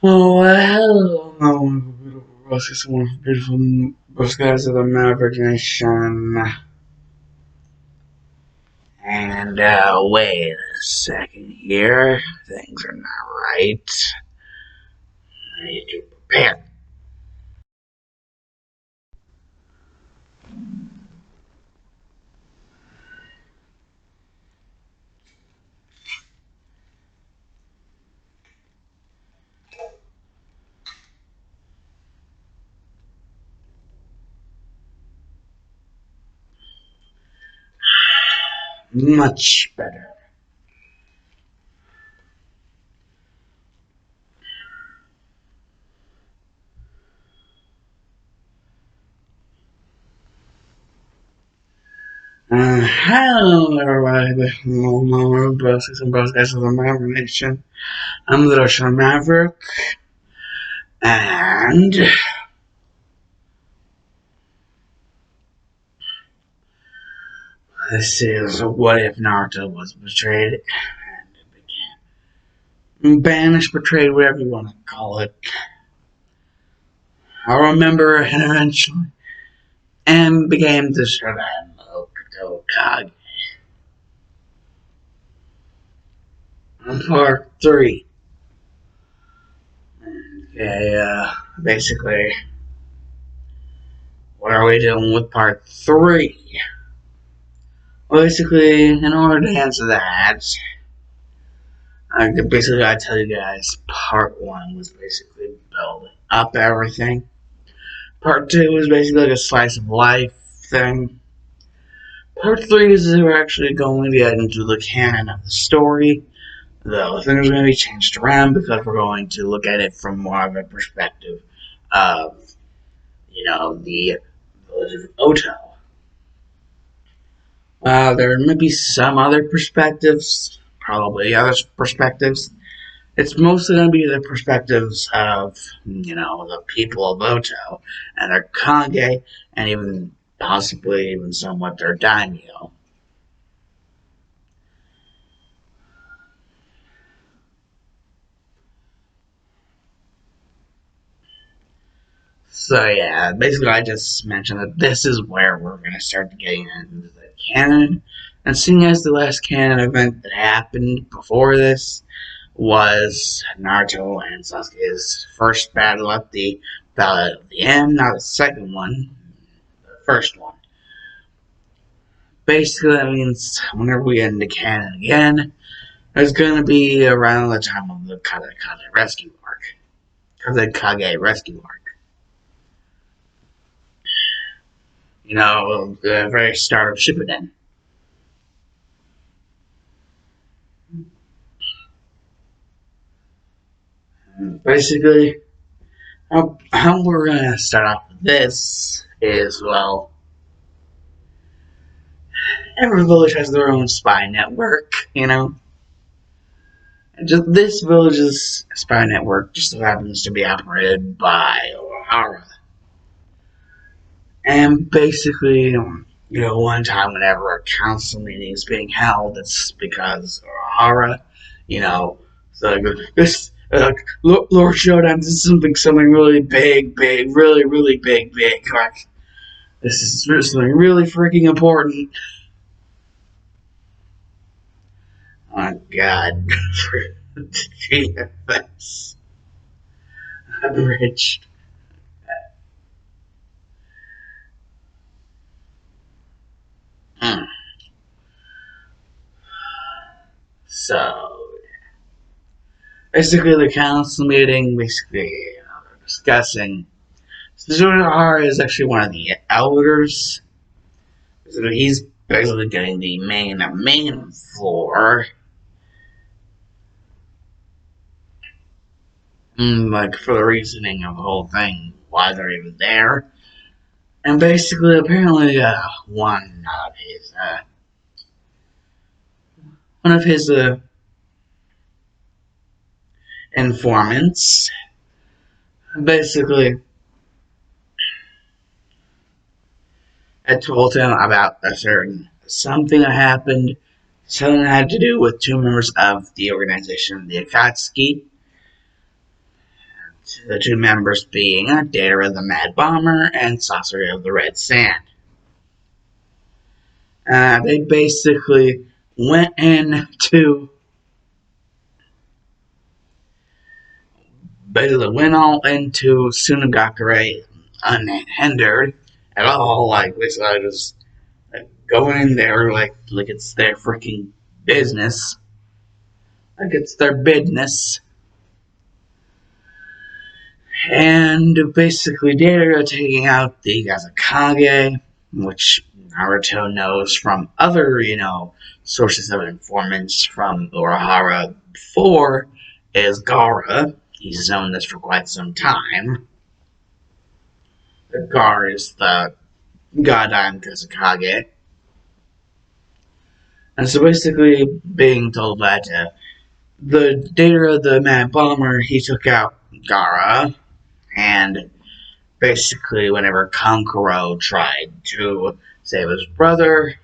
Oh, hello, beautiful roses, one beautiful rose guys of the Maverick Nation. And, wait a second here. Things are not right. I need to prepare. Much better. Hello, everybody. The roses and rose guys of the Maverick Nation. I'm the Russian Maverick. And this is What If Naruto Was Betrayed and Became Banished, Betrayed, whatever you want to call it. I'll remember and eventually and became the Shodime Otokage. Part 3. Okay, basically, what are we doing with part 3? Well, basically, in order to answer that, I tell you guys, part 1 was basically building up everything. Part 2 was basically like a slice of life thing. Part 3 is we're actually going to get into the canon of the story, though things are going to be changed around because we're going to look at it from more of a perspective of, the village of Oto. There may be some other perspectives, probably other perspectives. It's mostly going to be the perspectives of, the people of Oto and their Kage, and even possibly even somewhat their daimyo. So yeah, basically I just mentioned that this is where we're going to start getting into the canon. And seeing as the last canon event that happened before this was Naruto and Sasuke's first battle at the Battle of the End, not the second one, the first one. Basically that means whenever we get into canon again, it's going to be around the time of the Kage rescue arc. Kage rescue arc. The very start of Shippuden. Basically, how we're going to start off with this is, well, every village has their own spy network. And just this village's spy network just so happens to be operated by Ohara. And basically, one time whenever a council meeting is being held, it's because Ohara, so this Lord Showdown, this is something really big, really, really big. Like this is something really freaking important. Oh God, GFS abridged. Hmm. So basically, the council meeting, they're discussing. Suzuhara is actually one of the elders. So he's basically getting the main floor, like for the reasoning of the whole thing, why they're even there. And basically, apparently, one of his informants, basically, had told him about a certain something that happened, something that had to do with two members of the organization, the Akatsuki. The two members being Data the Mad Bomber and Sorcerer of the Red Sand. They basically went all into Sunagakure unhindered at all. Like, basically just going in there like it's their freaking business. Like it's their business. And basically Data taking out the Otokage, which Naruto knows from other, sources of informants from Urahara before, is Gaara. He's known this for quite some time. Gaara is the goddamn Otokage. And so basically being told that the Data, the Mad Bomber, he took out Gaara, and basically whenever Kankuro tried to save his brother,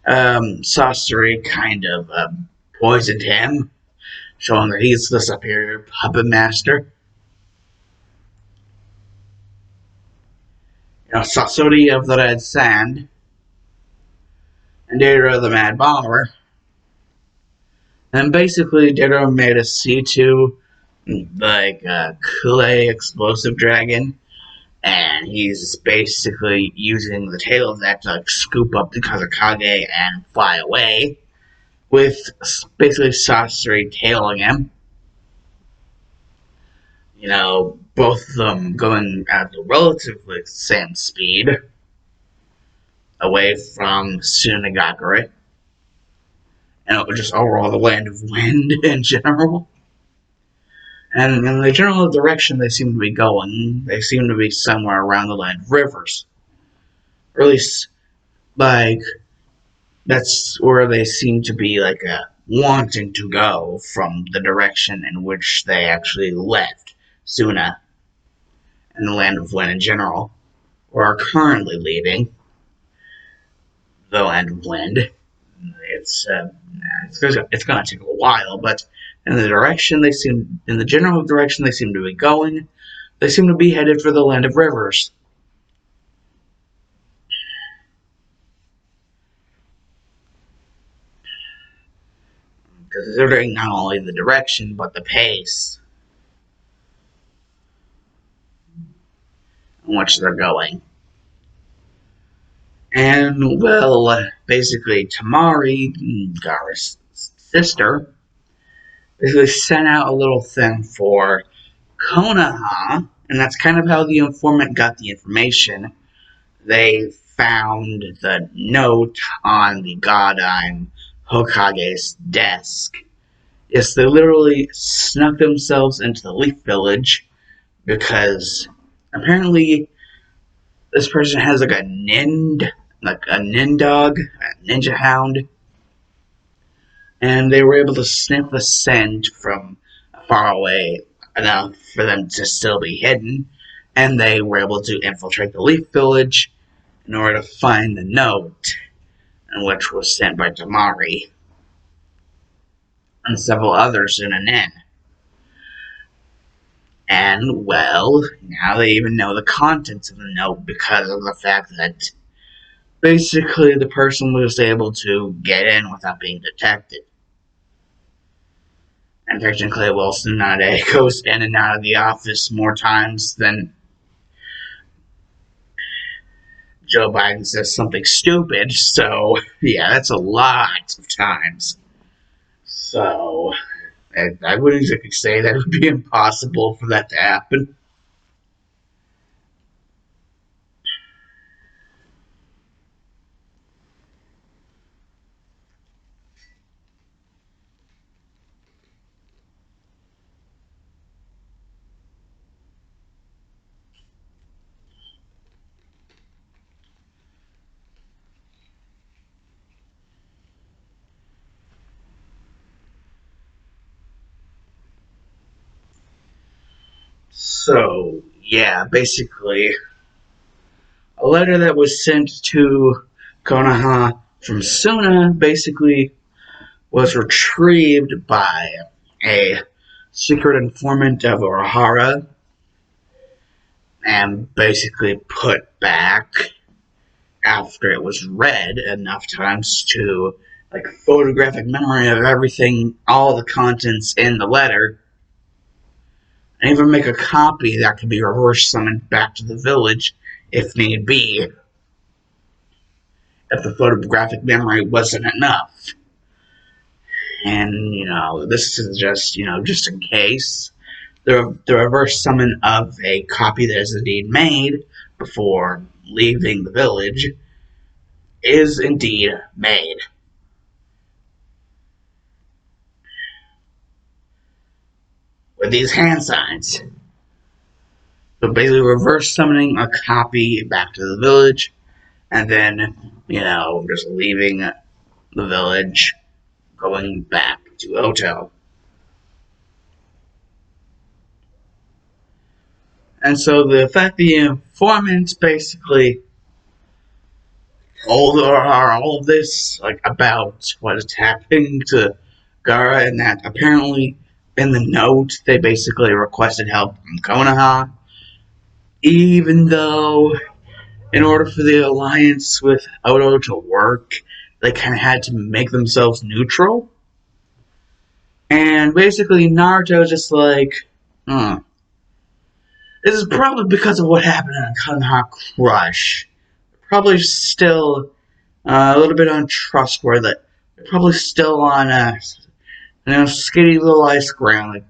Sasori kind of poisoned him, showing that he's the superior puppet master. Sasori of the Red Sand and Data the Mad Bomber. And basically Data made a C2, like a clay explosive dragon, and he's basically using the tail of that to scoop up the Otokage and fly away, with basically Sasori tailing him. Both of them going at the relatively same speed away from Sunagakure, and just overall the Land of Wind in general. And in the general direction they seem to be going, they seem to be somewhere around the Land of Rivers. Or at least, that's where they seem to be, wanting to go from the direction in which they actually left Suna and the Land of Wind in general, or are currently leaving the Land of Wind. It's going to take a while, but in the general direction they seem to be going, they seem to be headed for the Land of Rivers. Considering not only the direction, but the pace in which they're going. And, basically Tamari, Gaara's sister, basically sent out a little thing for Konoha, and that's kind of how the informant got the information. They found the note on the goddamn Hokage's desk. Yes, they literally snuck themselves into the Leaf Village because apparently this person has a nindog, a ninja hound, and they were able to sniff the scent from far away enough for them to still be hidden, and they were able to infiltrate the Leaf Village in order to find the note, which was sent by Tamari and several others in an inn. And, now they even know the contents of the note because of the fact that basically the person was able to get in without being detected. And technically, Wilson nowadays goes in and out of the office more times than Joe Biden says something stupid. So, yeah, that's a lot of times. So, I wouldn't exactly say that it would be impossible for that to happen. So, yeah, basically, a letter that was sent to Konoha from Suna basically was retrieved by a secret informant of Urahara and basically put back after it was read enough times to like photographic memory of everything, all the contents in the letter, and even make a copy that could be reverse summoned back to the village if need be, if the photographic memory wasn't enough. And, this is just in case. The reverse summon of a copy that is indeed made before leaving the village is indeed made. With these hand signs. So basically reverse summoning a copy back to the village, and then, just leaving the village, going back to Oto. And so the fact the informant basically told all of this, like, about what is happening to Gaara, and that apparently in the note they basically requested help from Konoha, even though in order for the alliance with Oto to work, they kind of had to make themselves neutral. And basically Naruto is just like, this is probably because of what happened in Konoha Crush. Probably still a little bit untrustworthy. Probably still on a skinny little ice ground.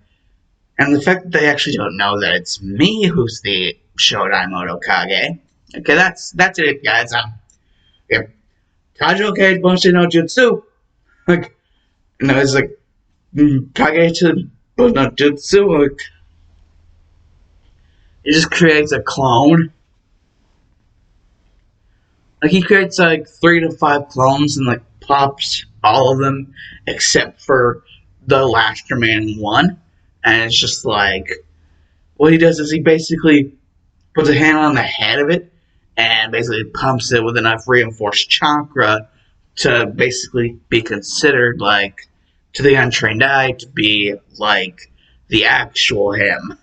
And the fact that they actually don't know that it's me who's the Shodime Otokage. Okay, that's it, guys. Yeah. Kajoke Bonshin no Jutsu. Like, it's like Kage no Jutsu. Like, it just creates a clone. Like, he creates like 3 to 5 clones and like pops all of them except for the last remaining one. And it's just like, what he does is he basically puts a hand on the head of it and basically pumps it with enough reinforced chakra to basically be considered, like, to the untrained eye, to be like the actual him.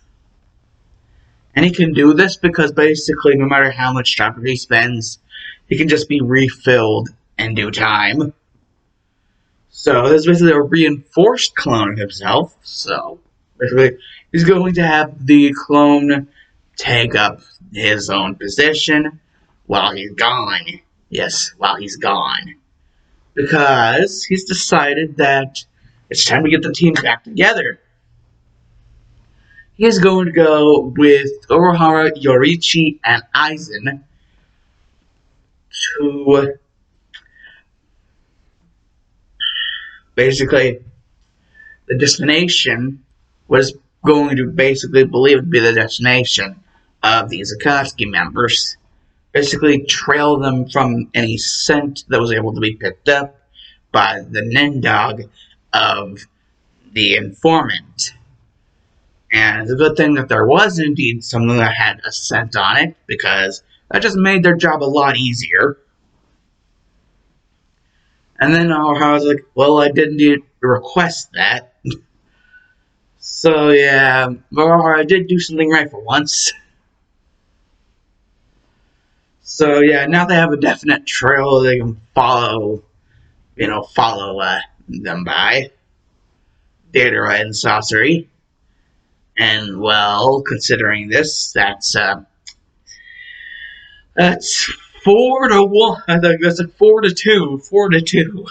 And he can do this because basically no matter how much chakra he spends, he can just be refilled in due time. So this is basically a reinforced clone of himself. So basically he's going to have the clone take up his own position while he's gone. Yes, while he's gone. Because he's decided that it's time to get the team back together. He is going to go with Urahara, Yoriichi, and Aizen to basically, the destination was going to basically believed to be the destination of these Akatsuki members. Basically trail them from any scent that was able to be picked up by the Nendog of the informant. And it's a good thing that there was indeed someone that had a scent on it, because that just made their job a lot easier. And then I was like, well, I didn't request that. So yeah, I did do something right for once. So yeah, now they have a definite trail they can follow them by. Datara and Sorcery. And well, considering this, that's 4-1. I think that's like 4-2. 4-2.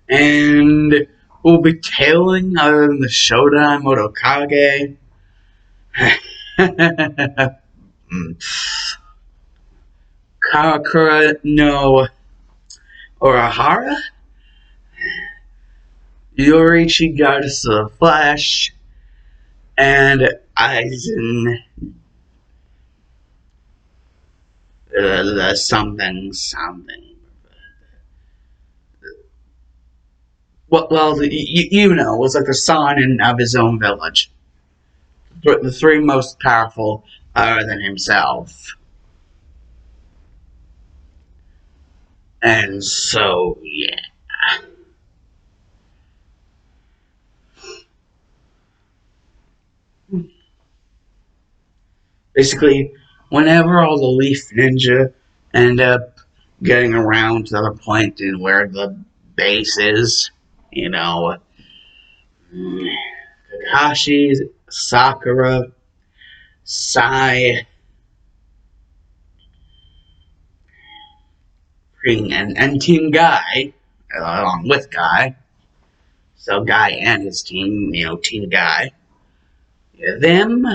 And we'll be tailing other than the Shodime Otokage. Karakura no Urahara, Yoriichi Goddess of the Flash, and Aizen something. Well, was like the son of his own village. The 3 most powerful other than himself. And so, yeah. Basically, whenever all the Leaf Ninja end up getting around to the point in where the base is, you know, Kakashi, Sakura, Sai, and Team Guy, along with Guy. So Guy and his team, Team Guy. Yeah, them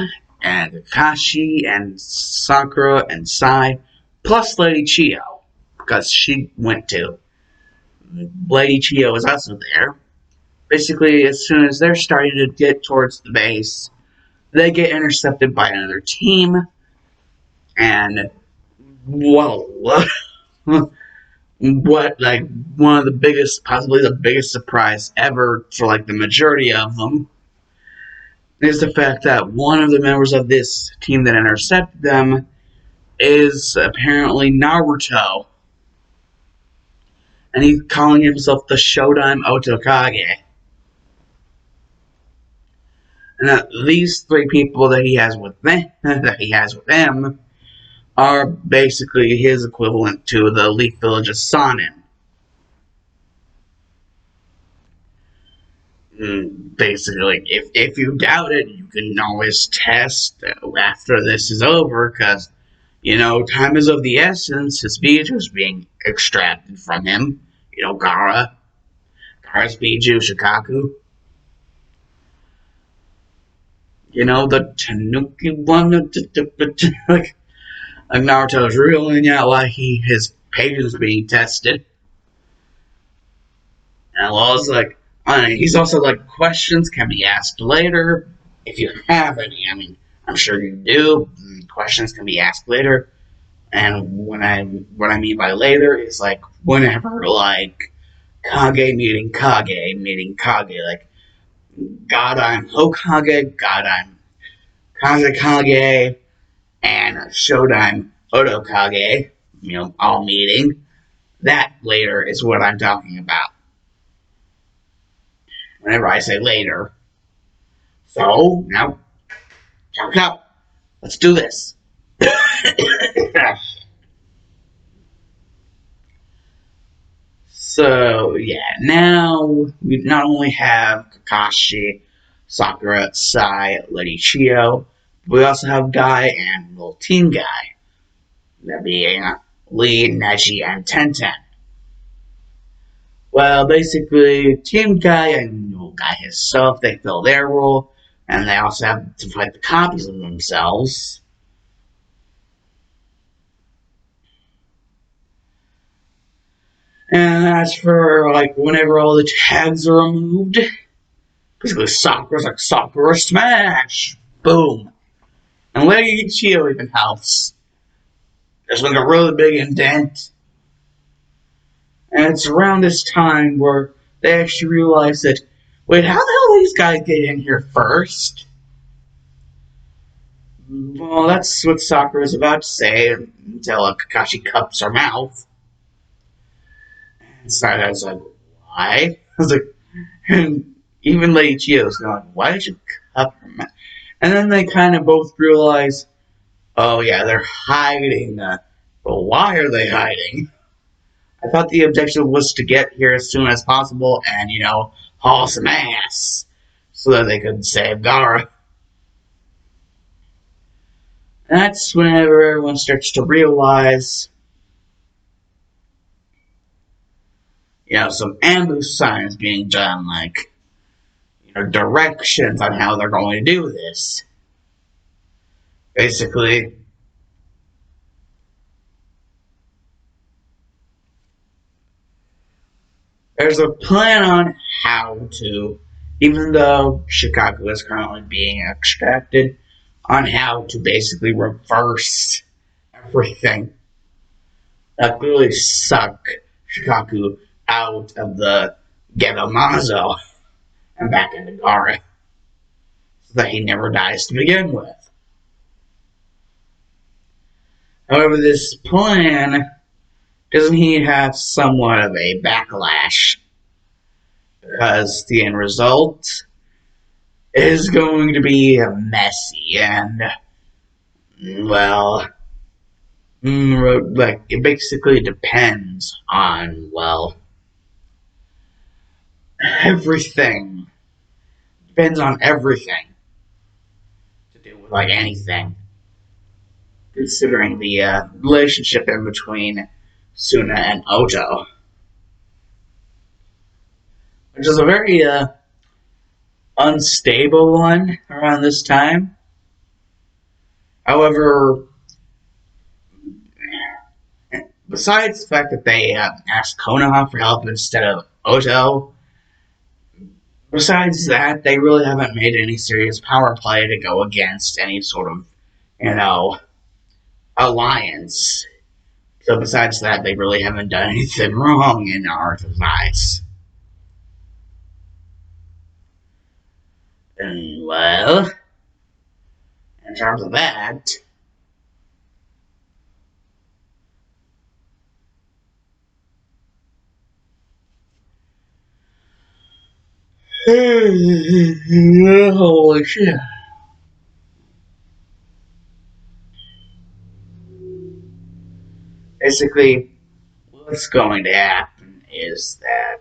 and Kakashi and Sakura and Sai, plus Lady Chio, because she went too. Lady Chio is also there. Basically, as soon as they're starting to get towards the base, they get intercepted by another team, and whoa, what, like, one of the biggest, possibly the biggest surprise ever for, like, the majority of them is the fact that one of the members of this team that intercepted them is apparently Naruto, and he's calling himself the Shodime Otokage. And that these three people that he has with him are basically his equivalent to the Leaf Village's Sonin. Basically, if you doubt it, you can always test after this is over, because, time is of the essence. His Biju is being extracted from him. Gaara's Biju, Shikaku. The Tanuki one. Like Naruto's reeling out like his patience being tested. And Law's like, he's also like, questions can be asked later if you have any. I mean, I'm sure you do. Questions can be asked later. And what I mean by later is like whenever, like, Kage meeting Kage, like, God I'm Hokage, God I'm Kazekage, and Shodime Otokage, all meeting. That later is what I'm talking about. Whenever I say later. So, now, jump out. Let's do this. So, yeah, now we not only have Kakashi, Sakura, Sai, Lady Chio, but we also have Guy and little team Guy. That being Lee, Neji, and Tenten. Well, basically, Team Guy and Guy himself, they fill their role, and they also have to fight the copies of themselves. And as for, like, whenever all the tags are removed, basically Sakura's like, Sakura Smash! Boom! And Lady Chio even helps. There's like a really big indent. And it's around this time where they actually realize that, wait, how the hell did these guys get in here first? Well, that's what Sakura is about to say until Kakashi cups her mouth. And Sakura's like, why? I was like, and even Lady Chio's going, why did you cup her mouth? And then they kind of both realize, oh yeah, they're hiding. But why are they hiding? I thought the objective was to get here as soon as possible and, haul some ass so that they could save Gaara. And that's whenever everyone starts to realize, some ambush signs being done, like, directions on how they're going to do this. Basically, there's a plan on how to, even though Shikaku is currently being extracted, on how to basically reverse everything that really suck Shikaku out of the Gedomazo and back into Gaara, so that he never dies to begin with. However, this plan doesn't he have somewhat of a backlash? Because the end result is going to be messy and, well, like, it basically depends on, well, everything. Depends on everything to do with, like, anything. Considering the relationship in between Suna and Oto, which is a very unstable one around this time. However, besides the fact that they asked Konoha for help instead of Oto, besides that, they really haven't made any serious power play to go against any sort of, alliance. So besides that, they really haven't done anything wrong in Naruto's eyes. And, well, in terms of that, holy shit. Basically, what's going to happen is that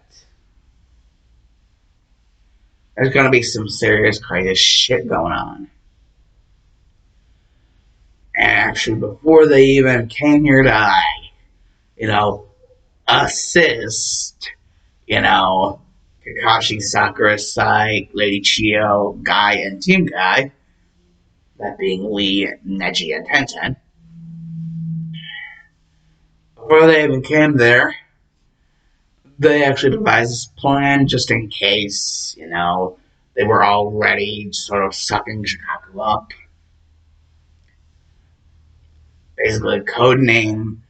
there's going to be some serious, crazy shit going on. And actually, before they even came here to, assist, Kakashi, Sakura, Sai, Lady Chio, Guy, and Team Guy, that being Lee, Neji, and Tenten, before they even came there, they actually devised this plan just in case, they were already sort of sucking Shikaku up. Basically, a code name,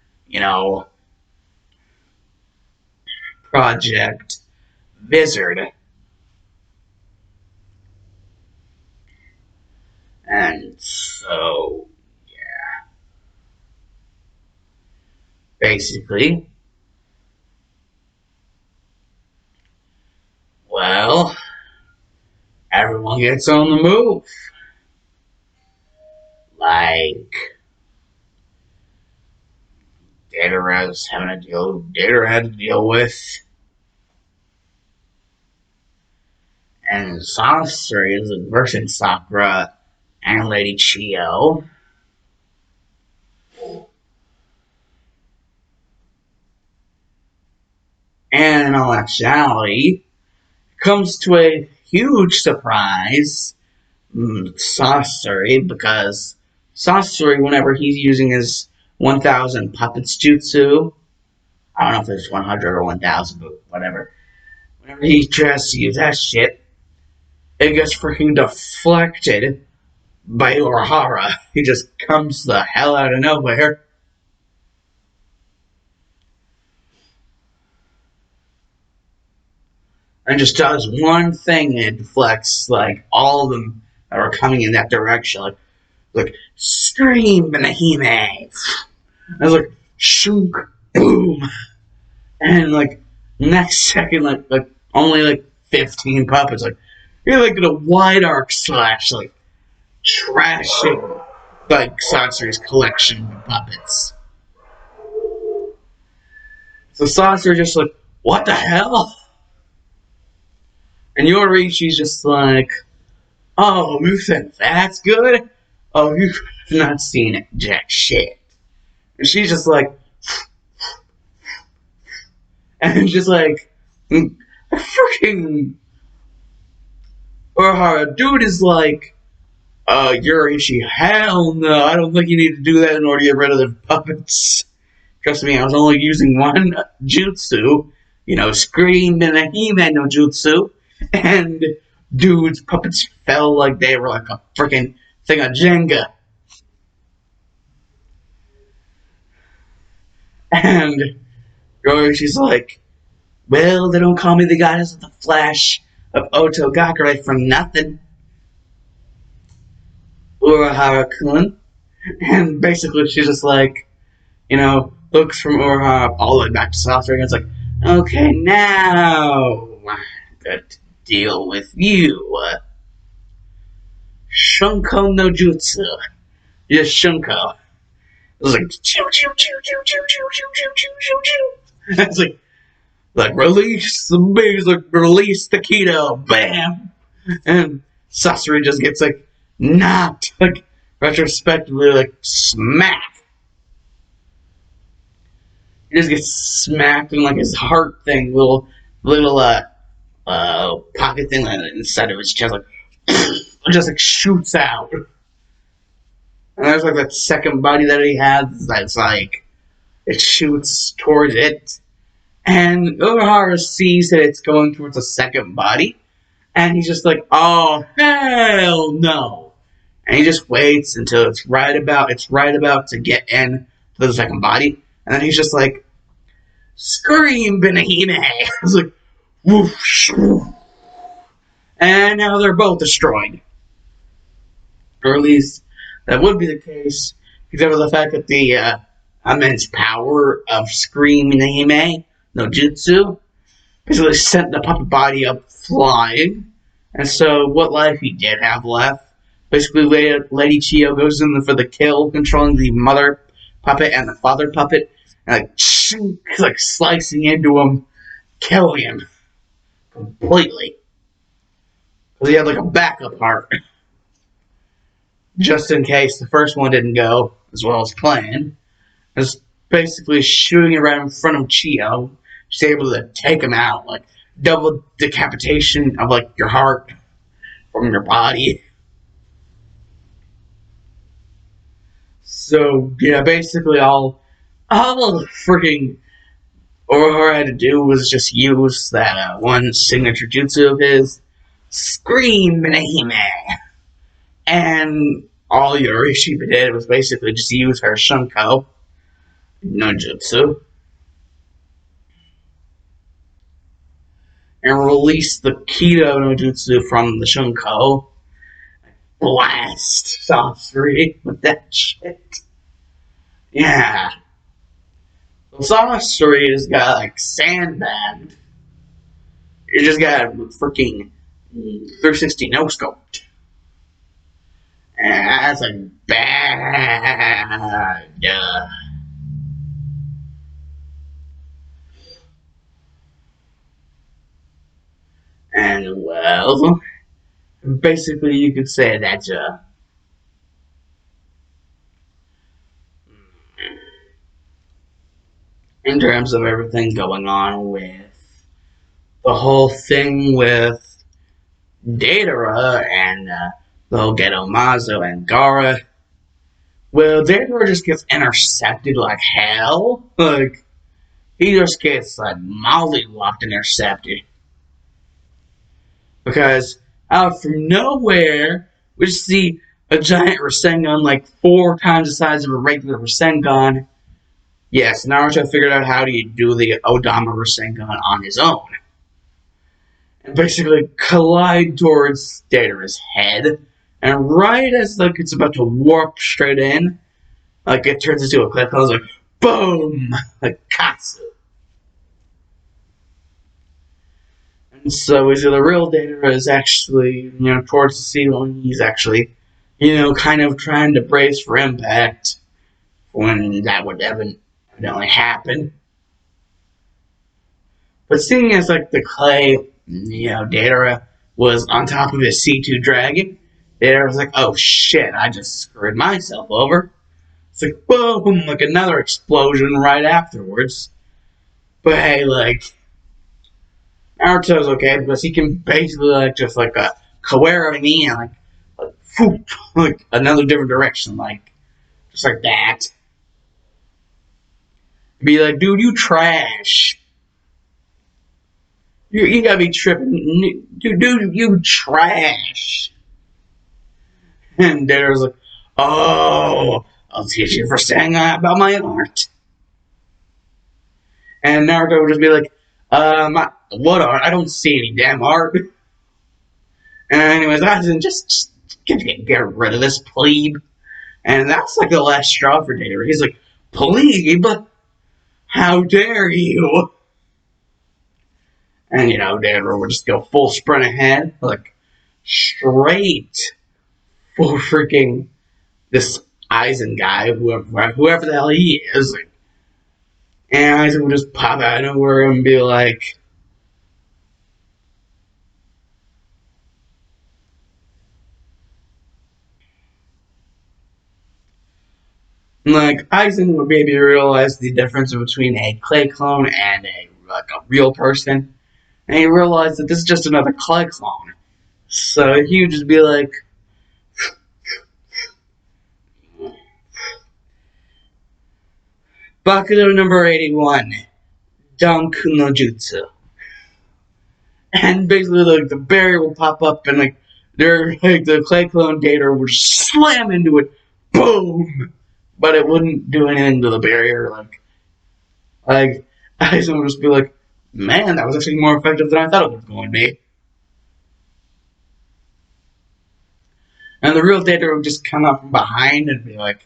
Project Wizard. And so, yeah. Basically, well, everyone gets on the move. Like, Data's having a deal Data had to deal with. And Sasori is versing Sakura and Lady Chio. And in all actuality, comes to a huge surprise, Sasori, because Sasori, whenever he's using his 1000 puppets jutsu, I don't know if it's 100 or 1000, but whatever. Whenever he tries to use that shit, it gets freaking deflected by Urahara. He just comes the hell out of nowhere. And just does one thing and it deflects, like, all of them that are coming in that direction. Like scream, Benahime! I was like, shunk, boom! And, like, next second, like only, like, 15 puppets. Like, you're, like, in a wide arc slash, like, trashing, like, Sasori's collection of puppets. So Sasori just like, what the hell? And Yorichi's just like, oh, you think that's good? Oh, you've not seen it, jack shit. And she's just like, and just like, freaking Urahara, dude is like, Yorichi, hell no, I don't think you need to do that in order to get rid of the puppets. Trust me, I was only using one jutsu, Scream and a He-Man no jutsu, and dude's puppets fell like they were like a freaking thing of Jenga. And she's like, well, they don't call me the goddess of the flash of Otokage for nothing, Urahara-kun. And basically she's just like, looks from Urahara all the way back to Sasori and it's like, okay, now got to deal with you. Shunko no Jutsu. Yes, Shunko. It was like, choo choo choo choo choo choo choo choo choo choo choo. It's like release the bees, like release the keto, bam, and Sasori just gets like knocked, like retrospectively, like smack. He just gets smacked in like his heart thing, little pocket thing like inside of his chest, like it just like shoots out. And there's like that second body that he has that's like it shoots towards it. And Urahara sees that it's going towards a second body. And he's just like, oh hell no. And he just waits until it's right about to get in to the second body. And then he's just like, scream, Benahime. I was like, whoosh. And now they're both destroyed. Or at least that would be the case, except for the fact that the immense power of Scream Benahime no Jutsu basically sent the puppet body up flying. And so what life he did have left, basically Lady Chiyo goes in for the kill, controlling the mother puppet and the father puppet, and like slicing into him, killing him completely. Because he had like a backup heart. Just in case the first one didn't go as well as planned. Just basically shooting it right in front of Chiyo. She's able to take him out, like double decapitation of like your heart from your body. So yeah, basically all freaking Urahara had to do was just use that one signature jutsu of his, Scream Benahime, and all Yorishiba did was basically just use her Shunko no Jutsu and release the Keto no Jutsu from the Shunko. Blast Sasori with that shit. Yeah. So Sasori just got like sandbagged. You just got freaking 360 no scoped. And that's like bad. And well, basically you could say that's in terms of everything going on with the whole thing with Datara and the whole Ghetto Mazo and Gara. Well, Datara just gets intercepted like hell. Like, he just gets like mollywopped intercepted. Because out from nowhere, we just see a giant Rasengan like 4 times the size of a regular Rasengan. Yes, Naruto figured out how to do the Odama Rasengan on his own. And basically collide towards Datara's head. And right as like it's about to warp straight in, like it turns into a cliff, I was like, boom! Like Katsu. And so we see the real Datara is actually, towards the ceiling. He's actually, kind of trying to brace for impact when that would evidently happen. But seeing as like the clay, Datara was on top of his C2 dragon, Datara was like, oh shit, I just screwed myself over. It's like, boom, like another explosion right afterwards. But hey, like, Naruto's okay because he can basically like just like Kawara me and like whoop, like another different direction, like just like that. Be like, dude, you trash. You gotta be tripping, dude, you trash. And Datara's like, oh, I'll teach you for saying about my art. And Naruto would just be like, what art? I don't see any damn art. And anyways, just get rid of this plebe. And that's like the last straw for Datara. He's like, plebe? How dare you? And, Deidara would just go full sprint ahead, like, straight for freaking this Eisen guy, whoever the hell he is. Like, and Eisen would just pop out of nowhere and be like Eisen would maybe realize the difference between a clay clone and a real person, and he realized that this is just another clay clone. So he would just be like, Bakudo number 81, Danku no Jutsu. And basically, like, the barrier will pop up, and, like, the clay clone Deidara would slam into it, boom! But it wouldn't do anything to the barrier, like, Eisen would just be like, man, that was actually more effective than I thought it was going to be. And the real Deidara would just come up from behind and be like,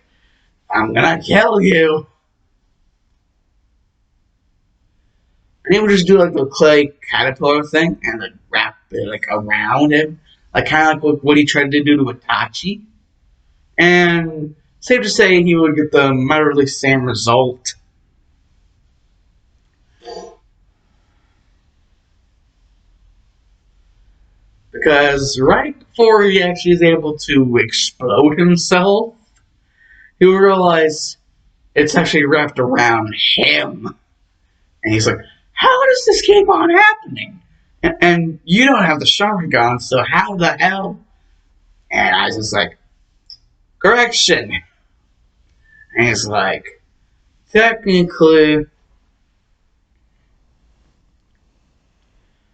I'm gonna kill you! And he would just do, like, the clay caterpillar thing, and, like, wrap it, like, around him. Like, kind of like what he tried to do to Itachi. And safe to say he would get the moderately same result. Because right before he actually is able to explode himself, he will realize it's actually wrapped around him. And he's like, how does this keep on happening? And you don't have the Sharingan, so how the hell? And I was just like, correction. And he's like, technically,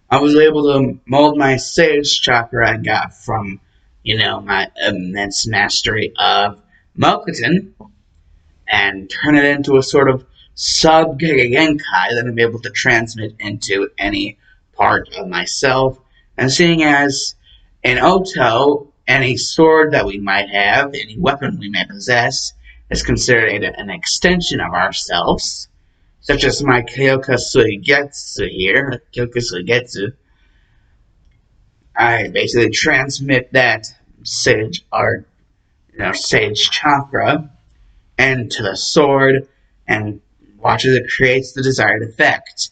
I was able to mold my Sage Chakra I got from, my immense mastery of Mokuton and turn it into a sort of sub-Genkai that I'm able to transmit into any part of myself. And seeing as in Oto, any sword that we might have, any weapon we may possess, is considered an extension of ourselves, such as my Kyoka Suigetsu here, Kyoka Suigetsu. I basically transmit that sage art, sage chakra into the sword and watch as it creates the desired effect.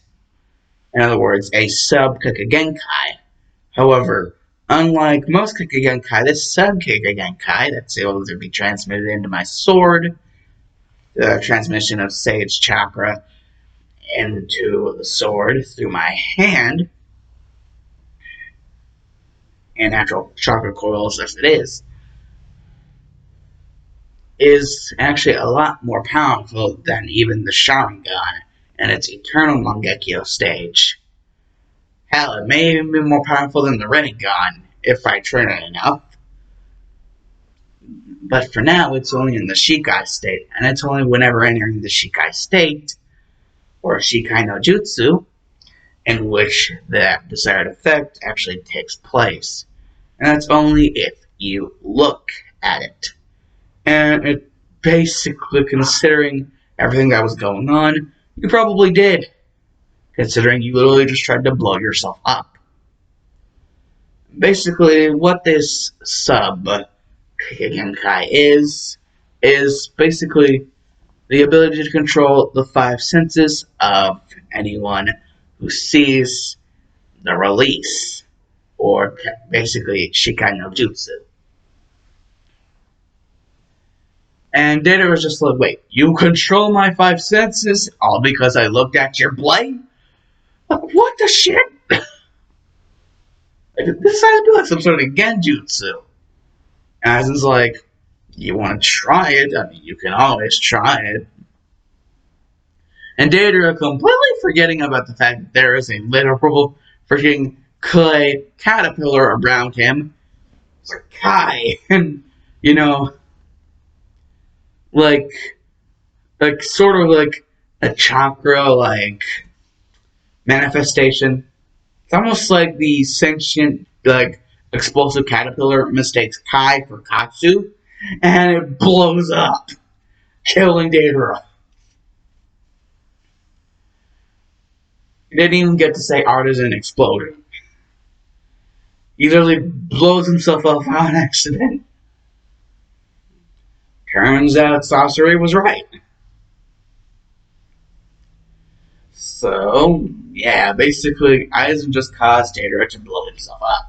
In other words, a sub-Kikagenkai. However, unlike most Kikagenkai, this sub-Kikagenkai that's able to be transmitted into my sword, the transmission of Sage Chakra into the sword through my hand, and natural chakra coils as it is actually a lot more powerful than even the Sharingan and its eternal Mangekyo stage. Hell, it may even be more powerful than the Rinnegan if I train it enough. But for now, it's only in the Shikai state, and it's only whenever entering the Shikai state, or Shikai no Jutsu, in which that desired effect actually takes place. And that's only if you look at it. And it basically, considering everything that was going on, you probably did. Considering you literally just tried to blow yourself up. Basically, what this sub-Genkai is basically the ability to control the five senses of anyone who sees the release, or basically Shikai no Jutsu. And Deidara was just like, wait, you control my five senses all because I looked at your blade? Like, what the shit? Like, this sounds like some sort of genjutsu. And Aizen's like, you want to try it? I mean, you can always try it. And Deidara, completely forgetting about the fact that there is a literal freaking clay caterpillar around him. It's like, Kai. And, like sort of like a chakra, like, manifestation. It's almost like the sentient, like, explosive caterpillar mistakes Kai for Katsu, and it blows up, killing Deidara. He didn't even get to say artisan exploded. He literally blows himself up on accident. Turns out sorcery was right. So, yeah, basically, Aizen just caused Deidara to blow himself up.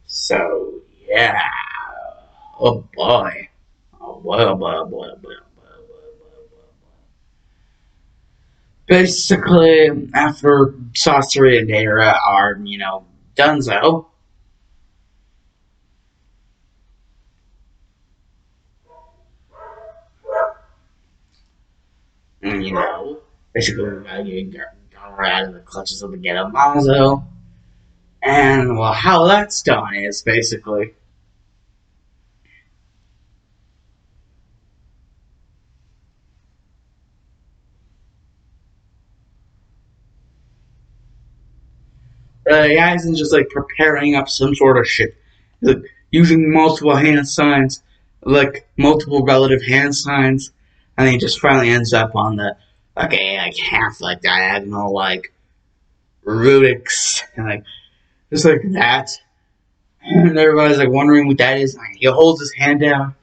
So, yeah. Oh boy. Oh boy, oh boy, oh boy, oh boy, oh boy, oh boy. Basically, after sorcery and Deidara are, donezo, and, basically, you got her out of the clutches of the ghetto Mazo. And, well, how that's done is basically the guy's just like preparing up some sort of shit, like using multiple hand signs, like multiple relative hand signs, and he just finally ends up on the like half like diagonal like Rubik's and like just like that, and everybody's like wondering what that is. Like, he holds his hand down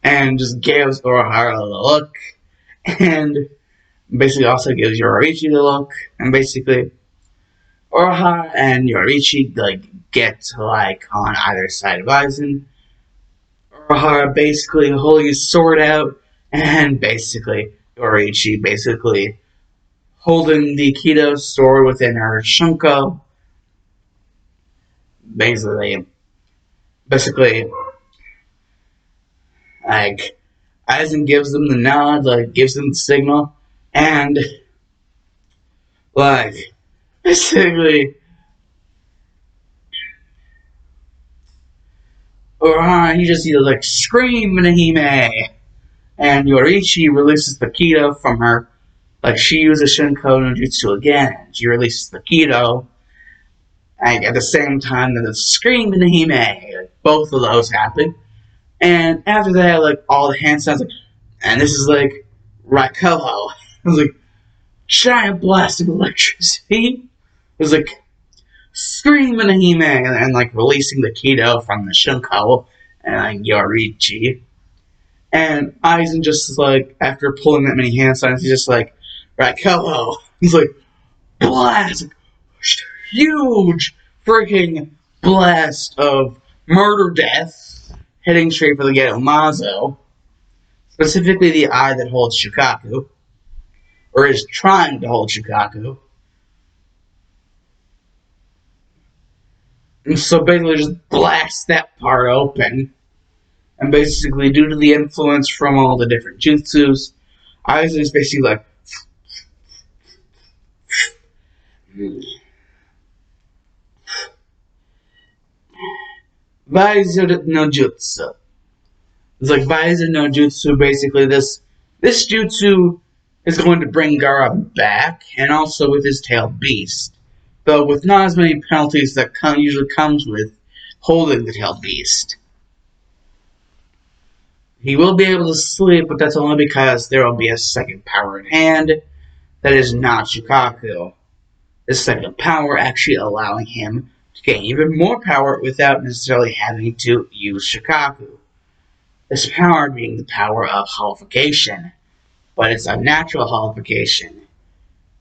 and just gives Urahara the look, and basically also gives Yoraichi the look, and basically Urahara and Yoraichi like get like on either side of Aizen. Urahara basically holding his sword out, and basically Yoraichi basically holding the Aikido sword within her shunko. Basically, basically, like Aizen gives them the nod, like gives them the signal, and like basically, Urahara he just either like scream Nahime, and Yoraichi releases the Aikido from her. Like, she uses Shinko no Jutsu again, and she releases the Kido, and at the same time that the Scream and the Hime, like, both of those happen. And after that, like, all the hand sounds, like, and this is like, Raikoho. It was like, giant blast of electricity. It was like, Scream and the Hime, and like, releasing the Kido from the Shinko, and like, Yorichi. And Aizen just like, after pulling that many hand signs, he's just like, Raikoho. He's like, blast, huge freaking blast of murder death heading straight for the ghetto Mazo, specifically the eye that holds Shukaku, or is trying to hold Shukaku. And so basically just blast that part open. And basically, due to the influence from all the different jutsus, Aizen is basically like, Visor no Jutsu. It's like Visor no Jutsu, basically this jutsu is going to bring Gara back, and also with his tail beast. Though with not as many penalties that usually comes with holding the tail beast. He will be able to sleep, but that's only because there will be a second power in hand that is not Shukaku. This second power actually allowing him to gain even more power without necessarily having to use Shukaku. This power being the power of holification, but it's a natural holification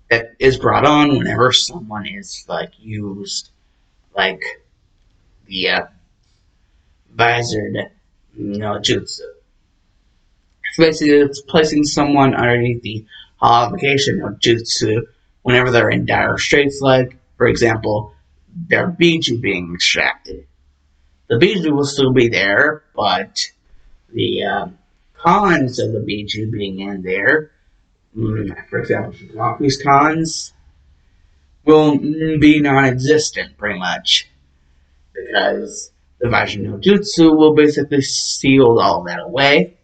that is brought on whenever someone is like used like the visored no jutsu. So basically, it's placing someone underneath the holification no jutsu whenever they're in dire straits, like, for example, their Biju being extracted. The Biju will still be there, but the cons of the Biju being in there, for example, Shikaku's cons, will be non-existent, pretty much, because the Vajra no Jutsu will basically seal all that away,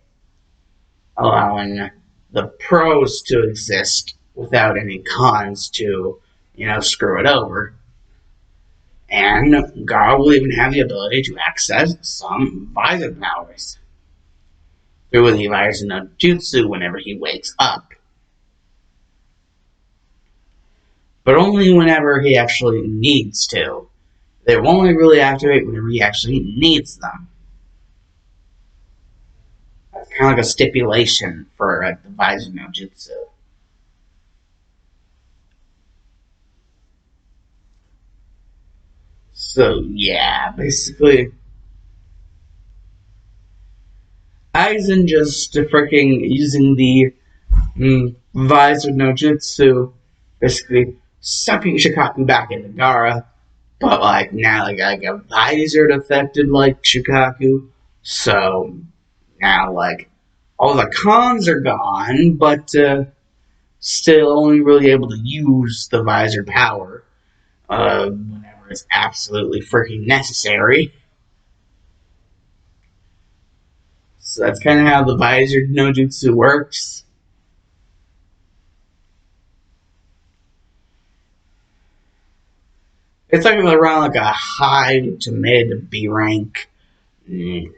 allowing the pros to exist without any cons to, screw it over. And Gara will even have the ability to access some visor powers through the visor no jutsu whenever he wakes up. But only whenever he actually needs to. They will only really activate whenever he actually needs them. That's kind of like a stipulation for the visor no jutsu. So yeah, basically, Aizen just freaking using the visor no jutsu, basically sucking Shikaku back into Gara, but like now like a visor affected like Shikaku, so now like all the cons are gone, but still only really able to use the visor power whenever it's absolutely freaking necessary. So that's kind of how the visor no jutsu works. It's like around like a high to mid B rank freaking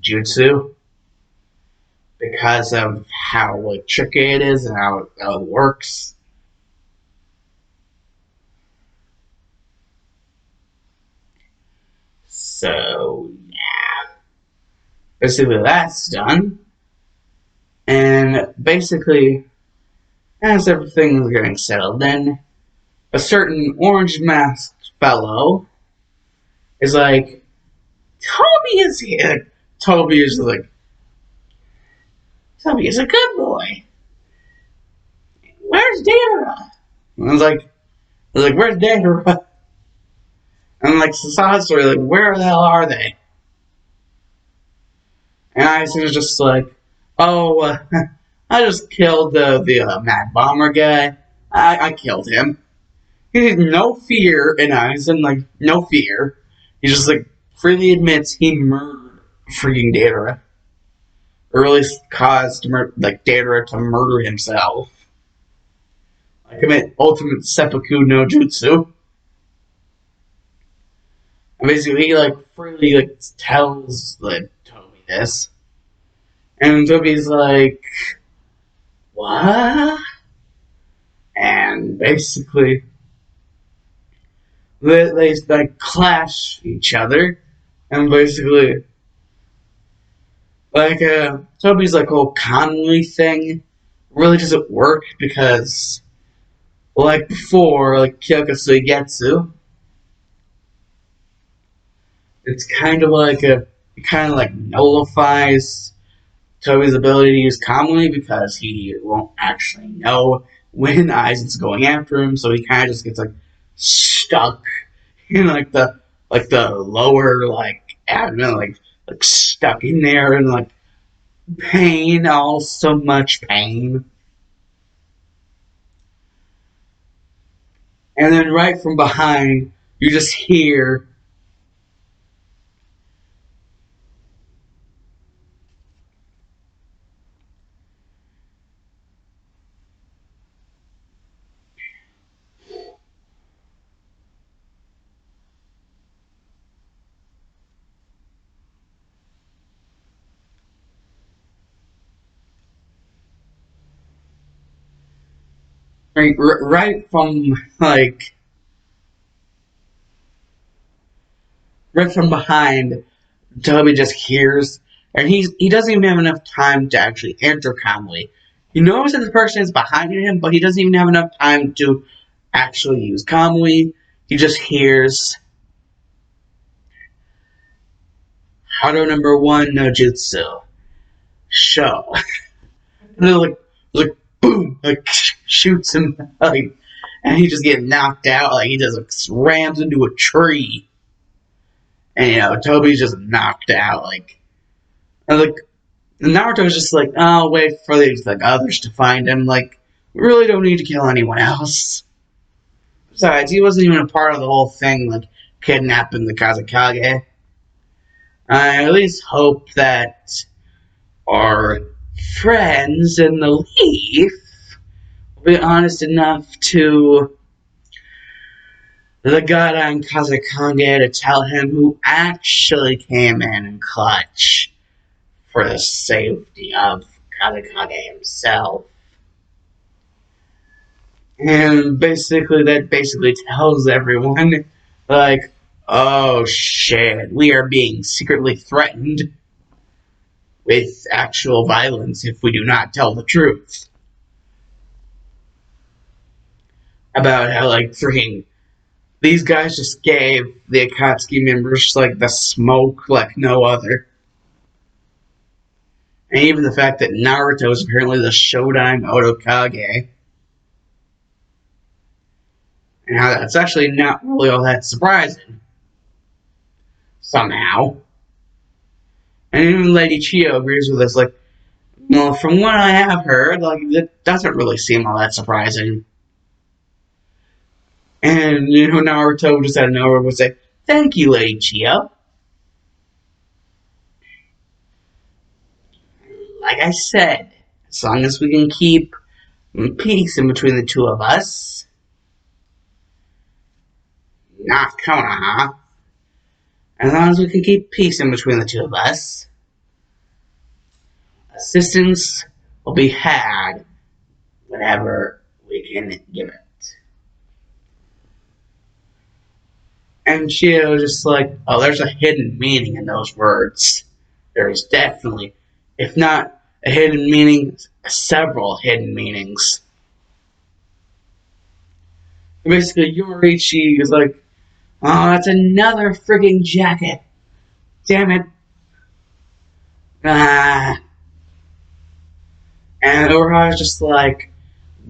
jutsu because of how like tricky it is and how it works. So yeah, basically that's done, and basically as everything is getting settled, then a certain orange masked fellow is like, Toby is here. Toby is like, Toby is a good boy. Where's Dara? And I was like, where's Dara? And I'm like, Sasori, like, where the hell are they? And I was just like, oh, I just killed the Mad Bomber guy. I killed him. He had no fear in Aizen, like, no fear. He just, like, freely admits he murdered freaking Dara. Or at least caused, like, Dara to murder himself. Like, commit ultimate seppuku no jutsu. And basically, he, like, freely, like, tells, like, Toby this. And Toby's like, what? And basically, they like clash each other, and basically, like Toby's like whole Conley thing really doesn't work because, like before, like Kyoka Suigetsu, it's kind of like it kind of like nullifies Toby's ability to use Conley because he won't actually know when Aizen's going after him, so he kind of just gets like stuck in like the lower like abdomen, like stuck in there and like pain, all so much pain. And then right from behind, you just hear right from like right from behind, Toby just hears, and he doesn't even have enough time to actually enter calmly. He knows that the person is behind him, but he doesn't even have enough time to actually use calmly. He just hears Hado number one no jutsu. Show. And then like boom, like shoots him like, and he just gets knocked out, like he just like, rams into a tree. And Toby's just knocked out, like and like Naruto's just like, oh, wait for these like others to find him. Like, we really don't need to kill anyone else. Besides, he wasn't even a part of the whole thing, like kidnapping the Kazekage. I at least hope that our friends in the Leaf will be honest enough to the goddamn Kazekage to tell him who actually came in clutch for the safety of Kazekage himself. And basically, that basically tells everyone, like, oh shit, we are being secretly threatened with actual violence if we do not tell the truth. About how, like, freaking, these guys just gave the Akatsuki members, like, the smoke like no other. And even the fact that Naruto is apparently the Shodime Otokage. And how that's actually not really all that surprising. Somehow. And even Lady Chiyo agrees with us, like, well, from what I have heard, like, it doesn't really seem all that surprising. And, Naruto just out of nowhere would say, thank you, Lady Chiyo. Like I said, as long as we can keep peace in between the two of us, not Konoha, as long as we can keep peace in between the two of us, assistance will be had whenever we can give it. And Chiyo just like, oh, there's a hidden meaning in those words. There is definitely, if not a hidden meaning, several hidden meanings. And basically, Yoriichi is like, oh, that's another frigging jacket. Damn it. Ah. And Ura's just like,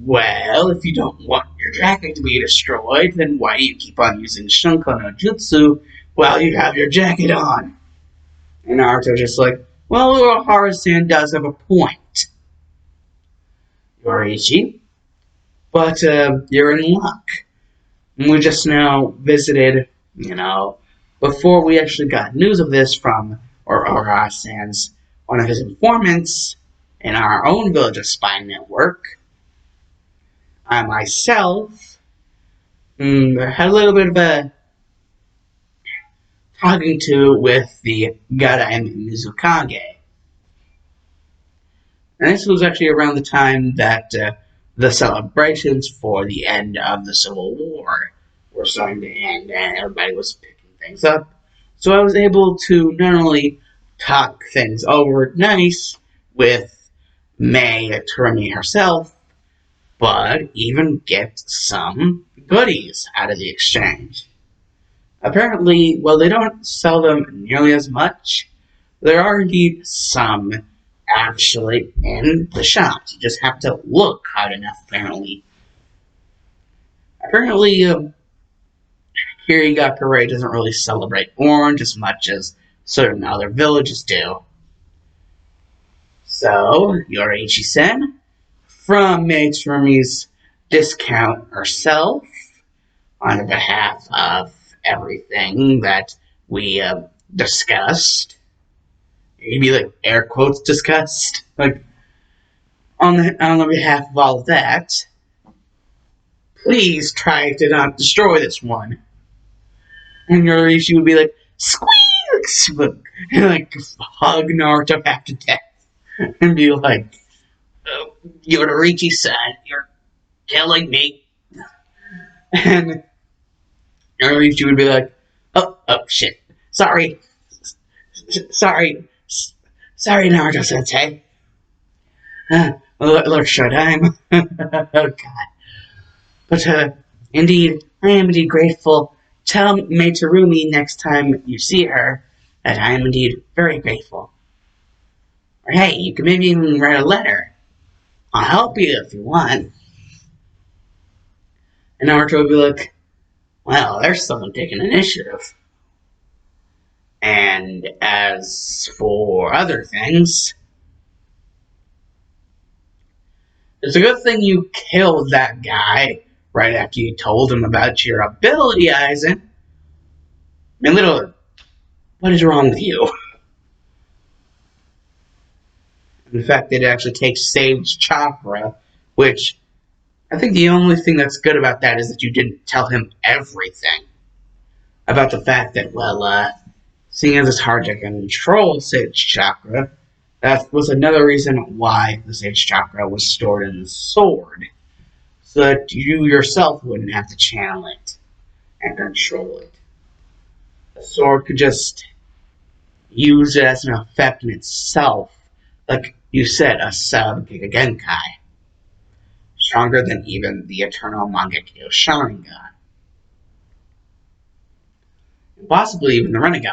well, if you don't want your jacket to be destroyed, then why do you keep on using Shunko no Jutsu while you have your jacket on? And Naruto's just like, well, Urahara-san does have a point, Yoriichi, but you're in luck. We just now visited, before we actually got news of this from Urahara-san's, one of his informants in our own Village of Spy network, I myself had a little bit of a talking to with the Gadaim Mizukage. And this was actually around the time that the celebrations for the end of the Civil War were starting to end, and everybody was picking things up. So I was able to not only talk things over nice with May Turami herself, but even get some goodies out of the exchange. Apparently, while they don't sell them nearly as much, there are indeed some actually in the shops. You just have to look hard enough, apparently. Apparently, Kirigakure doesn't really celebrate orange as much as certain other villages do. So, Yoriichi-sen, from Maitsurumi's discount herself, on behalf of everything that we discussed, maybe like air quotes discussed, like on the behalf of all of that, please try to not destroy this one. And Yoriichi would be like, squeak, and like hug Naruto half to death, and be like, oh, Yoriichi-san, you're killing me. And Yoriichi would be like, oh shit, sorry, Naruto-sensei. Lord Shodime. Oh, God. But, indeed, I am indeed grateful. Tell Maitsurumi next time you see her that I am indeed very grateful. Or hey, you can maybe even write a letter. I'll help you if you want. And Naruto would be like, well, there's someone taking initiative. And as for other things, it's a good thing you killed that guy right after you told him about your ability, Aizen. I mean, literally, what is wrong with you? In fact, it actually takes Sage Chakra, which I think the only thing that's good about that is that you didn't tell him everything about the fact that, well, seeing as it's hard to control Sage Chakra, that was another reason why the Sage Chakra was stored in the sword, so that you yourself wouldn't have to channel it and control it. The sword could just use it as an effect in itself, like you said, a sub-Giga Genkai, stronger than even the Eternal Mangekyo Sharingan, and possibly even the Renegade.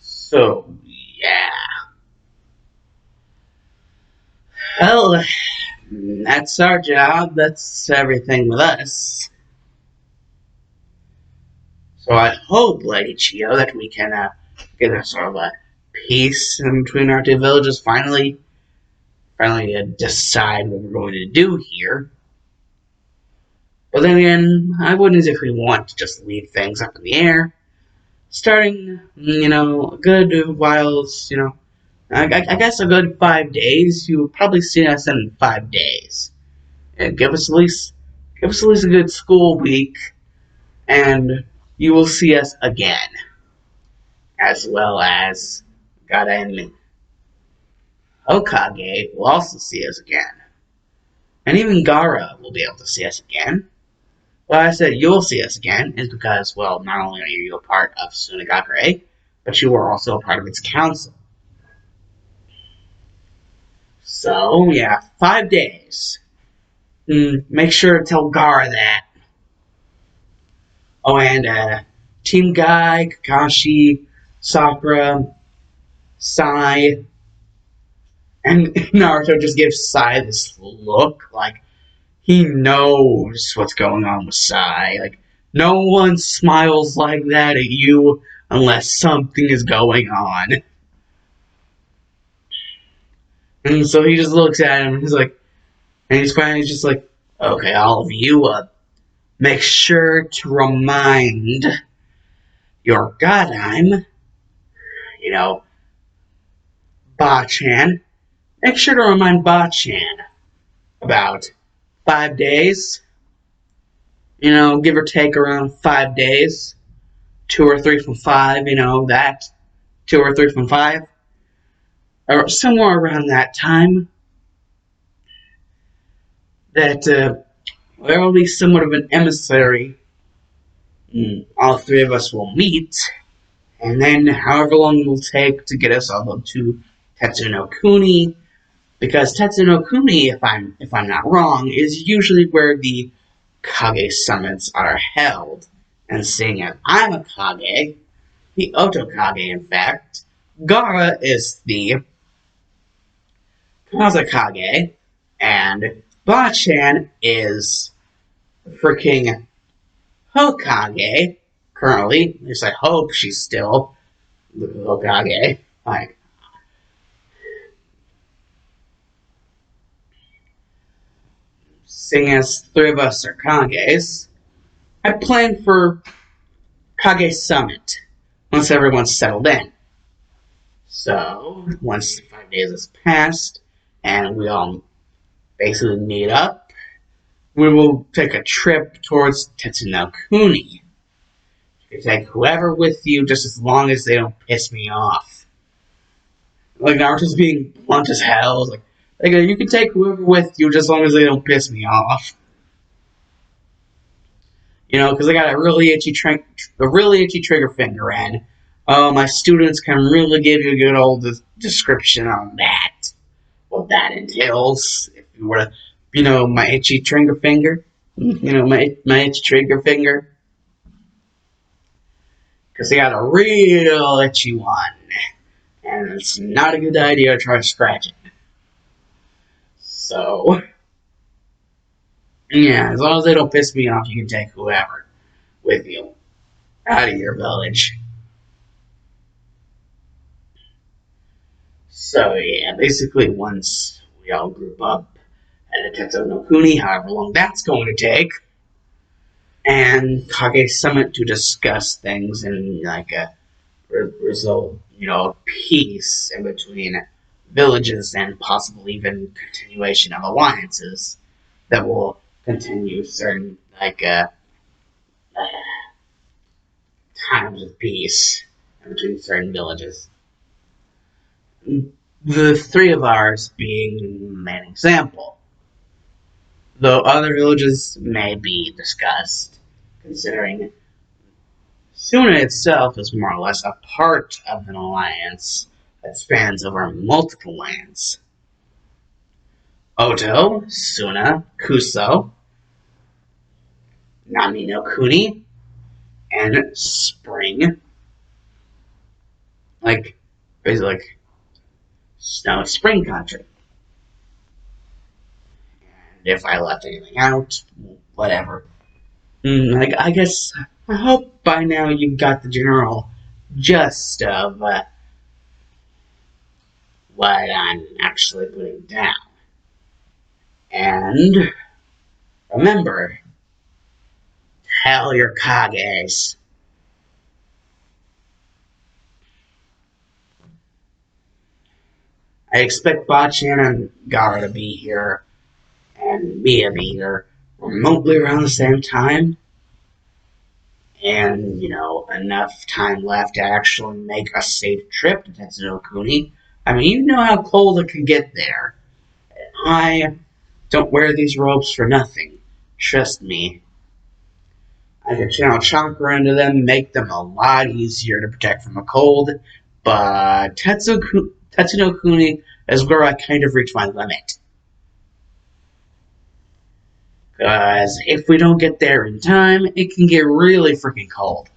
So, yeah. Well, that's our job. That's everything with us. So I hope, Lady Chio, that we can get a sort of a peace in between our two villages. Finally decide what we're going to do here. But then again, I wouldn't exactly want to just leave things up in the air. Starting, a good while, I guess a good 5 days. You would probably see us in 5 days. And give us at least a good school week, and you will see us again. As well as Garen Hokage will also see us again. And even Gara will be able to see us again. Why I said you'll see us again is because, well, not only are you a part of Sunagakure, but you are also a part of its council. So, yeah, 5 days. Make sure to tell Gara that. Oh, and Team Guy, Kakashi, Sakura, Sai, and Naruto just gives Sai this look like he knows what's going on with Sai. Like, no one smiles like that at you unless something is going on. And so he just looks at him and he's like, and he's finally just like, okay, all of you, make sure to remind your Godheim, Ba-chan, make sure to remind Ba-chan about 5 days, give or take around 5 days, 2 or 3 from 5, that, 2 or 3 from 5, or somewhere around that time, that there will be somewhat of an emissary. All 3 of us will meet, and then however long it will take to get us all to Tetsu no Kuni, because Tetsu no Kuni, if I'm not wrong, is usually where the Kage summits are held. And seeing as I'm a Kage, the Otokage in fact, Gara is the Kazakage, and Ba-chan is freaking Hokage. Currently, at least I hope she's still the Hokage. Like, seeing as 3 of us are Kages, I plan for Kage Summit once everyone's settled in. So, once 5 days has passed and we all basically meet up, we will take a trip towards Tetsu no Kuni. You can take whoever with you just as long as they don't piss me off. Like, Naruto's being blunt as hell. Like, you can take whoever with you just as long as they don't piss me off. Because I got a really itchy trigger finger, and my students can really give you a good old description on that. What that entails. If you were to, my itchy trigger finger. My itchy trigger finger. Because I got a real itchy one. And it's not a good idea to try to scratch it. So, yeah, as long as they don't piss me off, you can take whoever with you out of your village. So, yeah, basically once we all group up at Tetsu no Kuni, however long that's going to take, and Kage Summit to discuss things and, like, a result, peace in between villages and possibly even continuation of alliances that will continue certain uh, times of peace between certain villages. The three of ours being an example, though other villages may be discussed, considering Suna itself is more or less a part of an alliance that spans over multiple lands. Oto, Suna, Kuso, Nami no Kuni, and Spring. Basically Snow Spring Country. And if I left anything out, whatever. I guess, I hope by now you got the general gist of what I'm actually putting down. And remember, tell your Kages. I expect Bachan and Gara to be here, and Mia to be here remotely around the same time. And, enough time left to actually make a safe trip to Tetsunokuni. I mean, you know how cold it can get there. I don't wear these robes for nothing. Trust me. I can channel chakra into them, make them a lot easier to protect from the cold, but Tetsunokuni is where I kind of reach my limit. Because if we don't get there in time, it can get really freaking cold.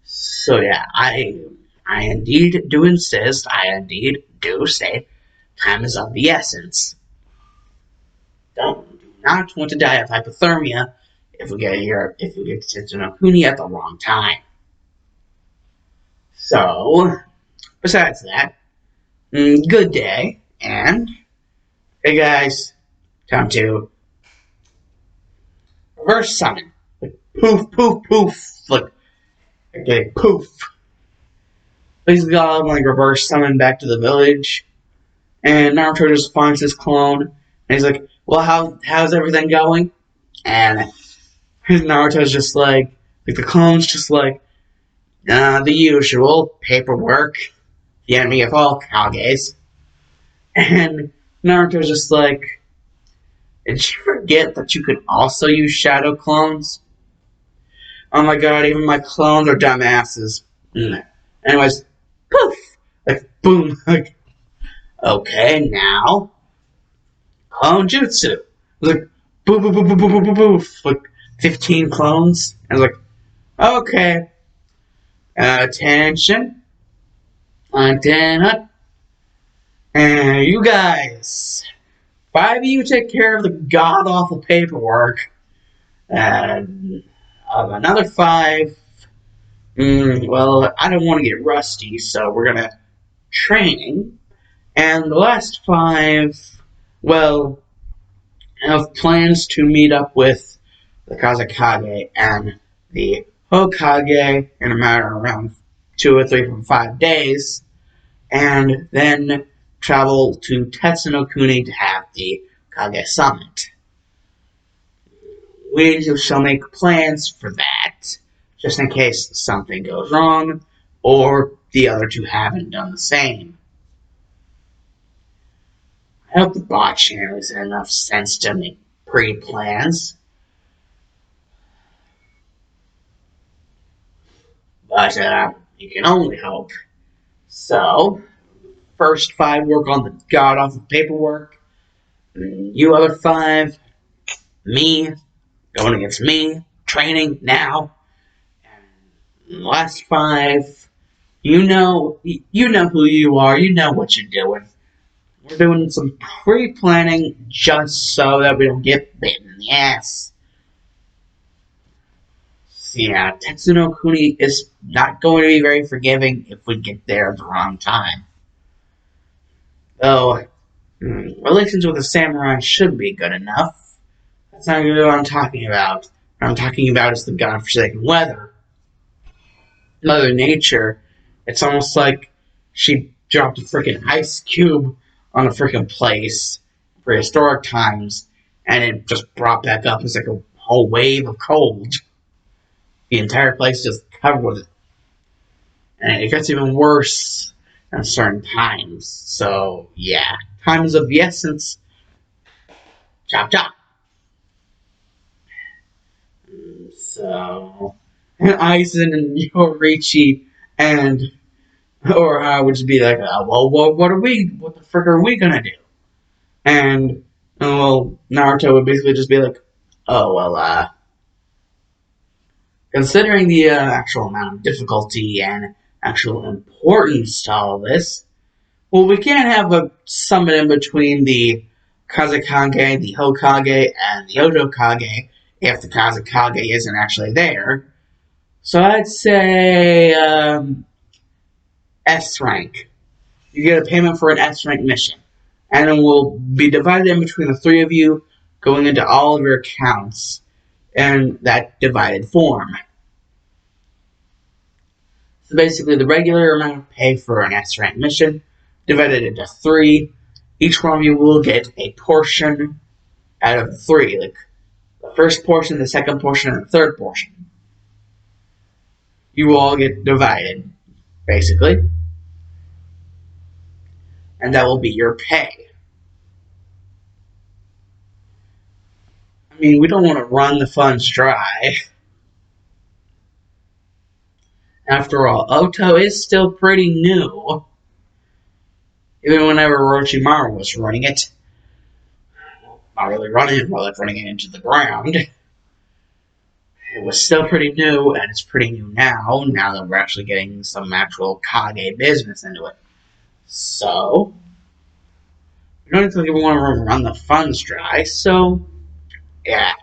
So yeah, I indeed do insist, I indeed do say, time is of the essence. Do not want to die of hypothermia if we get to Tetsunokuni at the wrong time. So, besides that, good day, and hey guys, time to reverse summon. Like, poof, poof, poof. Okay, poof. Basically, I'll reverse summon back to the village, and Naruto just finds his clone, and he's like, well, how's everything going? And Naruto's just like the clone's just like, the usual paperwork, the enemy of all Kages. And Naruto's just like, did you forget that you could also use shadow clones? Oh my god, even my clones are dumbasses. Anyways, poof! Boom. Okay, now, clone jutsu. Boof, boof, boof, boof, boof, boof, boof. 15 clones. I was like, okay. Attention. Antenna. And you guys, 5 of you take care of the god-awful paperwork. And another 5, well, I don't want to get rusty, so we're going to training. And the last 5, well, have plans to meet up with the Kazekage and the Hokage in a matter of around 2 or 3 from 5 days, and then travel to Tetsunokuni to have the Kage Summit. We shall make plans for that, just in case something goes wrong, or the other 2 haven't done the same. I hope the bot channel has enough sense to make pre-plans. But you can only hope. So, first 5 work on the god-awful paperwork. You other 5, me, going against me, training now. And the last 5, you know who you are, you know what you're doing. We're doing some pre-planning just so that we don't get bitten in the ass. Yeah, Tetsunokuni is not going to be very forgiving if we get there at the wrong time. Though, relations with the samurai should be good enough. That's not really what I'm talking about. What I'm talking about is the godforsaken weather. Mother Nature, it's almost like she dropped a freaking ice cube on a freaking place, prehistoric times, and it just brought back up as like a whole wave of cold. The entire place just covered with it. And it gets even worse at certain times. So, yeah. Time is of the essence. Chop chop. So, Aizen and Yorichi and Oroha would just be like, well, what the frick are we gonna do? And, well, Naruto would basically just be like, oh, well, considering the actual amount of difficulty and actual importance to all this, well, we can't have a summit in between the Kazekage, the Hokage, and the Otokage if the Kazekage isn't actually there. So I'd say S rank. You get a payment for an S rank mission. And then we'll be divided in between the three of you, going into all of your accounts in that divided form. So basically, the regular amount of pay for an S rank mission, divided into three. Each one of you will get a portion out of three, like the first portion, the second portion, and the third portion. You will all get divided, basically. And that will be your pay. I mean, we don't want to run the funds dry. After all, Oto is still pretty new. Even whenever Orochimaru was running it. Not really running it, more like running it into the ground. It was still pretty new, and it's pretty new now that we're actually getting some actual Kage business into it. So, we don't think we want to run the funds dry, so, yeah.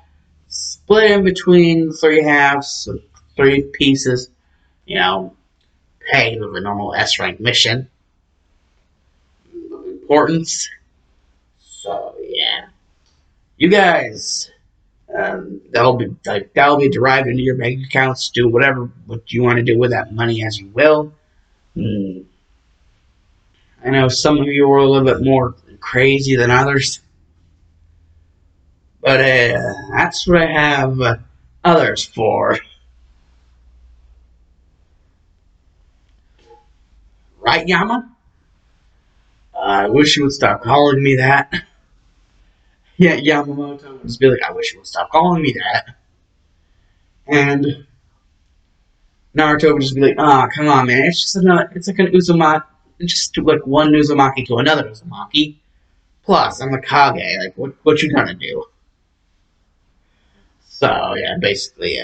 Split in between three halves, three pieces, pay of a normal S rank mission. Importance. So, yeah. You guys, that'll be derived into your bank accounts. Do what you want to do with that money as you will. I know some of you are a little bit more crazy than others, but that's what I have others for. Right, Yama? I wish you would stop calling me that. Yeah, Yamamoto would just be like, I wish you would stop calling me that. And Naruto would just be like, come on, man. It's like an Uzumaki. It's just like one Uzumaki to another Uzumaki. Plus, I'm a Kage. Like, what you gonna do? So, yeah, basically,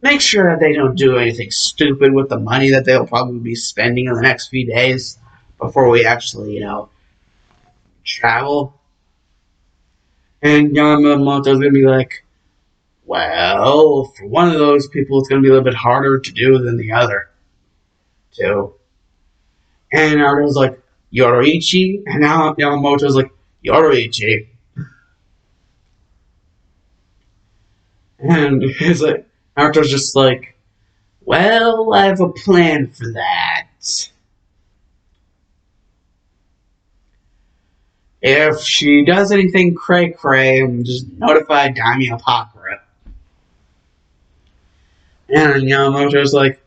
make sure that they don't do anything stupid with the money that they'll probably be spending in the next few days before we actually, travel. And Yamamoto's gonna be like, well, for one of those people, it's gonna be a little bit harder to do than the other two. And Naruto's like, Yorichi? And now Yamamoto's like, Yorichi. And he's like, Naruto's just like, well, I have a plan for that. If she does anything cray-cray, just notify Daimyo Pakura. And Yamamoto's like,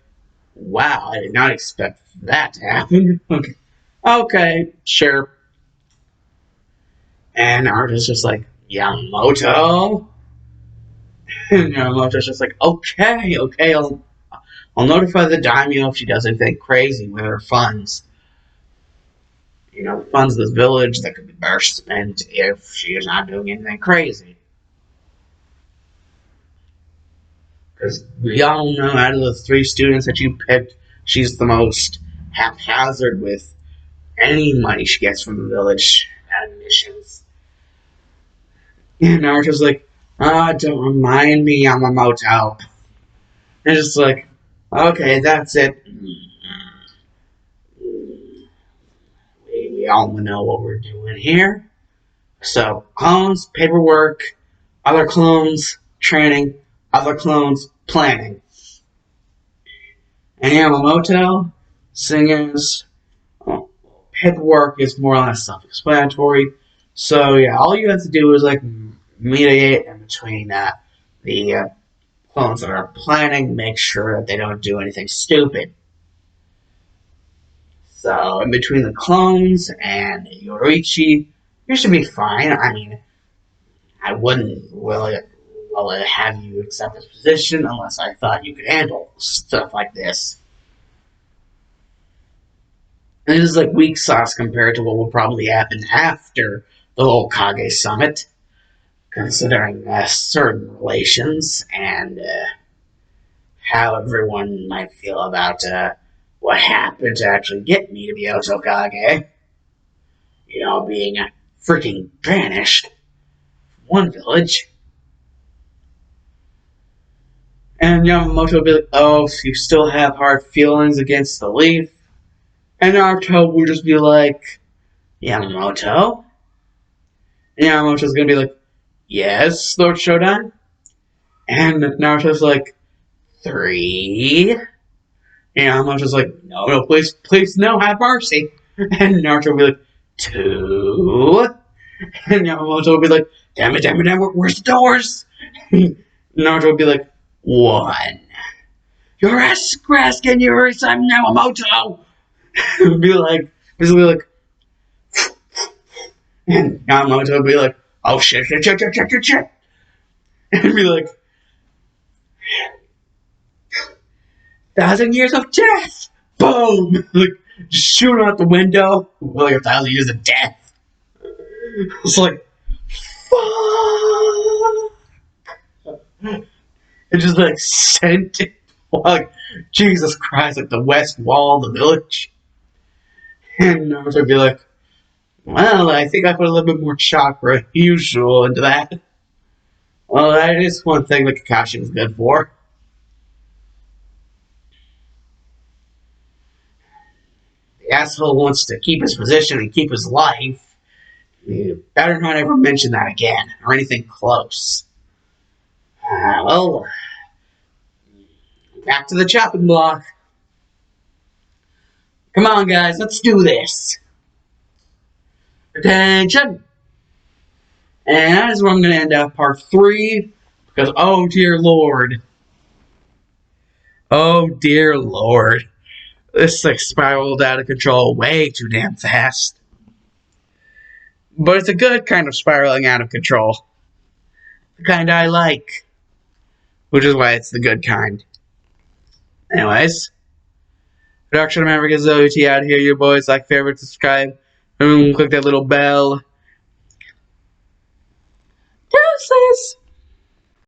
wow, I did not expect that to happen. Okay, sure. And Naruto's just like, Yamamoto? And Yamamoto's just like, okay, I'll notify the daimyo if she does anything crazy with her funds. Funds of the village that could be best spent if she is not doing anything crazy. Because we all know out of the three students that you picked, she's the most haphazard with any money she gets from the village admissions. And Naruto's like, don't remind me, Yamamoto. And it's just like, okay, that's it. We all know what we're doing here. So, clones, paperwork, other clones, training, other clones, planning. And Yamamoto, Seeing as paperwork is more or less self-explanatory. So yeah, all you have to do is like mediate in between the clones that are planning, make sure that they don't do anything stupid. So in between the clones and Yoriichi, you should be fine. I mean, I wouldn't really have you accept this position unless I thought you could handle stuff like this. And this is like weak sauce compared to what will probably happen after the whole Kage summit, considering certain relations and how everyone might feel about what happened to actually get me to be Otokage. You know, being freaking banished from one village. And Yamamoto will be like, oh, so you still have hard feelings against the leaf? And Naruto will just be like, Yamamoto? And Yamamoto's gonna be like, yes, Lord Shodime? And Naruto's like, 3? And Yamamoto's like, no, please, please, no, have mercy. And Naruto will be like, 2? And Yamamoto will be like, damn it, where's the doors? And Naruto will be like, 1. Your ass Graskin, you're I'm Yamamoto! It'll be like, basically like, and Yamamoto will be like, oh shit. And be like, 1,000 years of death! Boom! Like, just shooting out the window, like 1,000 years of death. It's like, fuck! It just like sent it, like, Jesus Christ, like the west wall of the village. And Naruto would be like, well, I think I put a little bit more chakra than usual into that. Well, that is one thing that Kakashi is good for. The asshole wants to keep his position and keep his life. You better not ever mention that again, or anything close. Well, back to the chopping block. Come on, guys, let's do this. Attention! And that is where I'm going to end up part 3, because, oh dear lord. Oh dear lord. This like spiraled out of control way too damn fast. But it's a good kind of spiraling out of control. The kind I like. Which is why it's the good kind. Anyways. Production America Zoe out here. You boys like, favorite, subscribe. Click that little bell. Deuces!